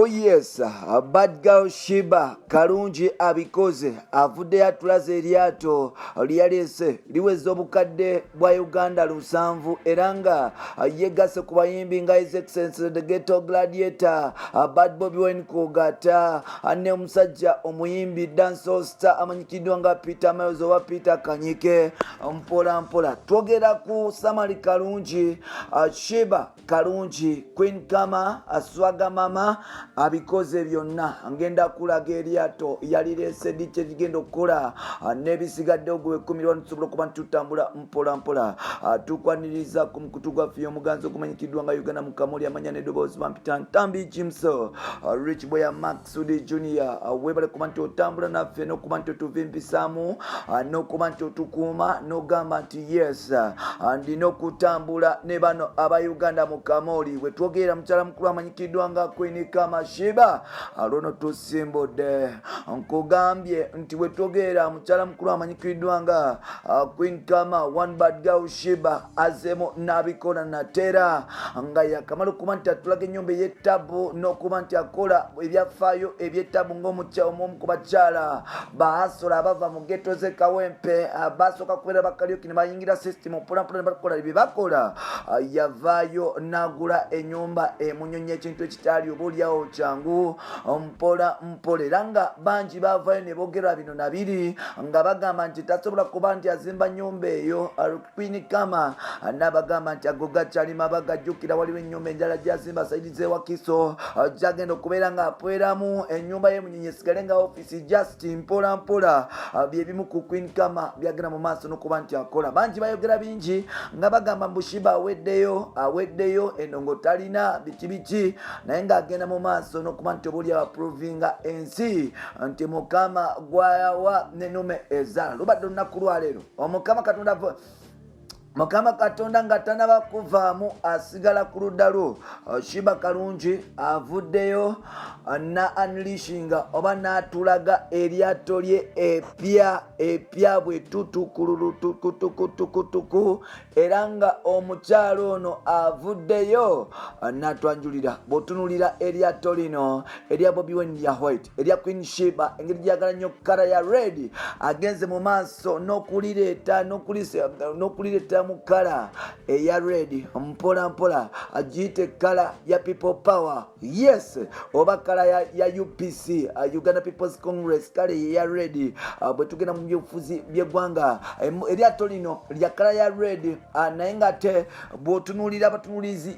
Oh yes, bad girl Shiba Karungi abikoze avudde atulaze eryato lyalese liweza obukadde bwa Uganda 7 era nga yeggase ku bayimbi nga His Excellency the Ghetto Gladiator, Bad Bobby Wine Kogata, ne omusajja omuyimbi dancehall star amanyikiddwa nga Peter Miles oba Peter Kanyike. Mpola mpola twogera ku Samari Karungi, Shiba Karungi, Queen Kama, Aswaga Mama abikoze byonna. Ngenda kulaga eryato yalirese dikye ligenda okukola n'ebisigadde ogwe 10 tusobola okuba tutambula mpola mpola. Tukwaniriza ku mukutu gwaffe omuganzi ogumanyikiddwa nga Uganda Mukamuli amanya n'eddoboozi bampita Ntambi Jimso, Rich Boy Maxudi Junior. Webale kuba nti otambula naffe n'okuba nti otuvimpisaamu n'okuba nti otukuuma n'ogamba nti yes ndina okutambula ne bano aba Uganda Mukamuli. We twogera mukyala mukulu amanyikiddwa nga Queen Kama Shiba alono tusimbudde. Nkugambye nti we twogera mukyala mukulu amanyikiddwa nga Queen Kama One Bad Girl Shiba azemo n'abikola natera nga yakamala okuba nti atulaga ennyumba ey'ettabu n'okuba nti akola ebyafaayo eby'ettabu ng'omu ku bakyala baasola abava mu ghetto ze Kawempe basooka kubeera bakalyoki ne bayingira system mpolampola ne bakola bye bakola. Yavaayo n'agula ennyumba emunyonyi ekintu ekitali obaolyawo kyangu mpola mpola era nga bangi baavaayo ne boogera bino nabiri nga bagamba nti tasobola kuba nti azimba nnyumba eyo. Queen Kama n'abagamba nti ago gakyali mabaga. Jjukira waliwo ennyumba enjala gyazimba saidi z'ewakiso gyagenda okubeera nga apweramu ennyumba y'emunyonyi esigale nga office just mpola mpola. Byebimu ku Queen Kama byagenda mu maaso n'okuba nti akola. Bangi bayogera bingi nga bagamba Bushiba aweddeyo endongo talina biki naye ng'agenda mu maaso n'okuba nti obuli abaprovinga ensi nti Mukama gwayawa n'ennume ezaala. Lubadde olunaku lwaleero Mukama Katonda nga tanaba kuvaamu asigala ku ludda lwo. Shiba Karungi avuddeyo na unleashinga oba n'atulaga eryato lye epya bwe tutukutuku era nga omukyalo ono avuddeyo n'atwanjulira. Bw'otunulira eryato lino erya Bobby Wine lya white, erya Queen Shiba engeri gyagala nnyo kala ya red, agenze mu maaso n'okulireeta mu kala eya red mpola mpola agiyite kala ya people power, yes, oba kala ya UPC, Uganda People's Congress, kala ya red. Bwe tugenda mu byobufuzi by'eggwanga eryato lino lya kala ya red naye nga te bw'otunuulira abatunuulizi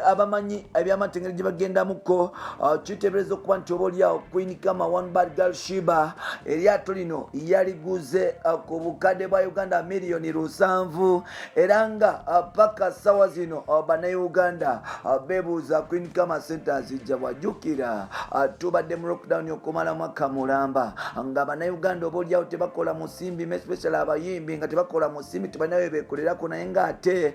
abamanyi ebyamatengere gye bagendamuko kiteebereza okuba nti oba olyawo Queen Kama One Bad Girl Shiba eryato lino yaliguze ku bukadde bwa Uganda miliyoni 7 era nga paka sawa zino bannayuganda beebuuza Queen Kama Center zijja. Bwajjukira tubadde mu lockdown okumala mwaka mulamba nga bannayuganda oba olyawo tebakola musimbi, especially abayimbi nga tebakola musimbi tebanayo beekolerako naye ng'ate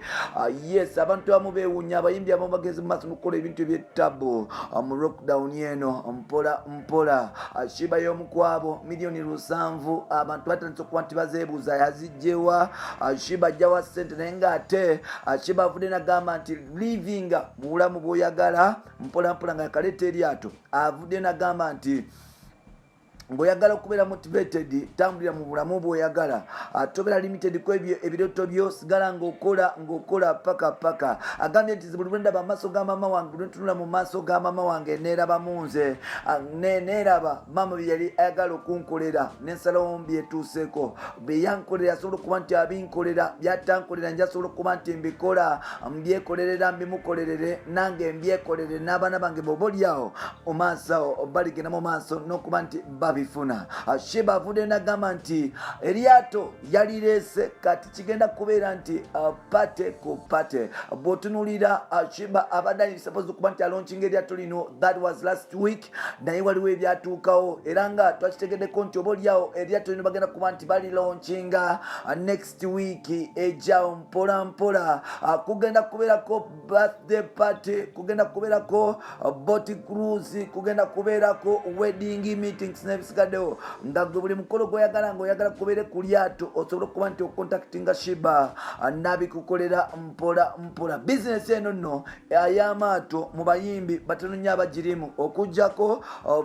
yes abantu abamu beewuunya abayimbi abamu bagenze mu maaso n'okukola ebintu eby'ettabu mu lockdown eno mpola mpola. Shiba y'omukwabo miliyoni 7 abantu batandise okuba nti bazeebuuza yazijjewa. Shiba ajjawa ssente naye ng'ate Shiba avudde n'agamba nti livinga mu bulamu bw'oyagala mpola mpola nga yakaleeta eryato. Avudde n'agamba nti ng'oyagala okubeera motivated tambulira mu bulamu bw'oyagala, tobeera limited ku ebyo ebiroto byo, sigala ng'okola paka. Agambye nti buli lwendaba mu maaso ga maama wange, buli ntunula mu maaso ga maama wange neeraba mu nze, neeraba maama bye yali ayagala okunkolera n'ensalawo byetuuseeko, bye yankolera asobola okuba nti abinkolera, byatankolera nja asobola okuba nti mbikola mbyekolerera mbimukolerere nange mbyekolere n'abaana bange b'oba olyawo mu maaso baligenda mu maaso n'okuba nti bifuna. Shiba avudde n'agamba nti eryato yalireese kati kigenda kubeera nti pate ku pate. Bw'otunulira Shiba abadde supposed okuba nti alaunchinga eryato lino, that was last week, naye waliwo ebyatuukawo era nga twakitegeddeko nti oba olyawo eryato lino bagenda kuba nti balilaunchinga next week ejjawo mpola mpola. Kugenda kubeerako birthday party, kugenda kubeerako boat cruise, kugenda kubeerako wedding meetings ebisigaddewo nga gwe buli mukolo gw'oyagala ng'oyagala kubeere ku lyato osobola okuba nti okontaktinga Shiba n'abikukolera mpola mpola. Bizinesi eno nno y'amaato mu bayimbi batono nnyo abagirimu okuggyako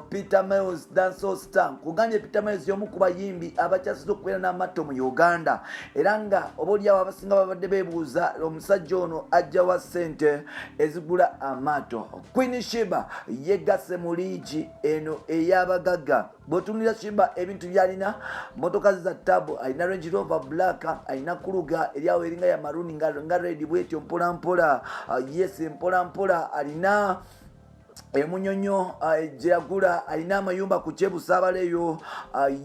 Peter Mills Dancehall Star. Kugambye Peter Mills y'omu ku bayimbi abakyasize okubeera n'amaato mu Uganda era nga obaolyawo abasinga babadde beebuuza omusajja ono ajja wa ssente ezigula amaato. Queen Shiba yegasse mu liigi eno ey'abagagga. Bw'otunulira Shiba ebintu byalina motoka za tabu, alina Range Rover black, alina Kuluga eryawo eringa ya maruni nga red bwetyo mpola mpola. Yes, mpola mpola alina emunyonyo gyeyagula, alina amayumba ku Kyebusabaleeyo.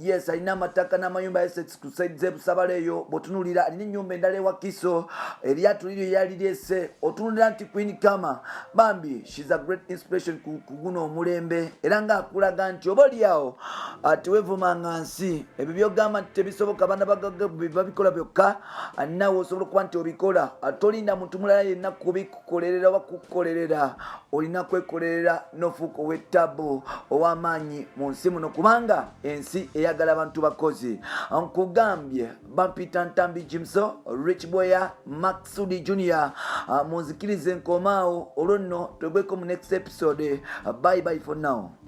Yes, alina amataka n'amayumba assets ku side z'Ebusabaleeyo. Bw'otunulira alina ennyumba endala ewa Kiso, eryato liryo yaliryese. Otunulira nti Queen Kama bambi she's a great inspiration ku guno omulembe era ng'akulaga nti oba olyawo teweevumanga nsi. Ebyo by'ogamba nti tebisoboka abaana bagagga babikola byokka, nawe osobola okuba nti obikola. Tolinda muntu mulala yenna kubikukolerera oba kukukolerera, olina kwekolerera n'ofuuka ow'ettabu ow'amaanyi mu nsi muno kubanga ensi eyagala abantu bakozi. Nkugambye bampita Ntambi Jimso, Rich Boya, Maxudi Junior. Munzikirize nkomaawo olwo nno twegweko mu next episode. Bye bye for now.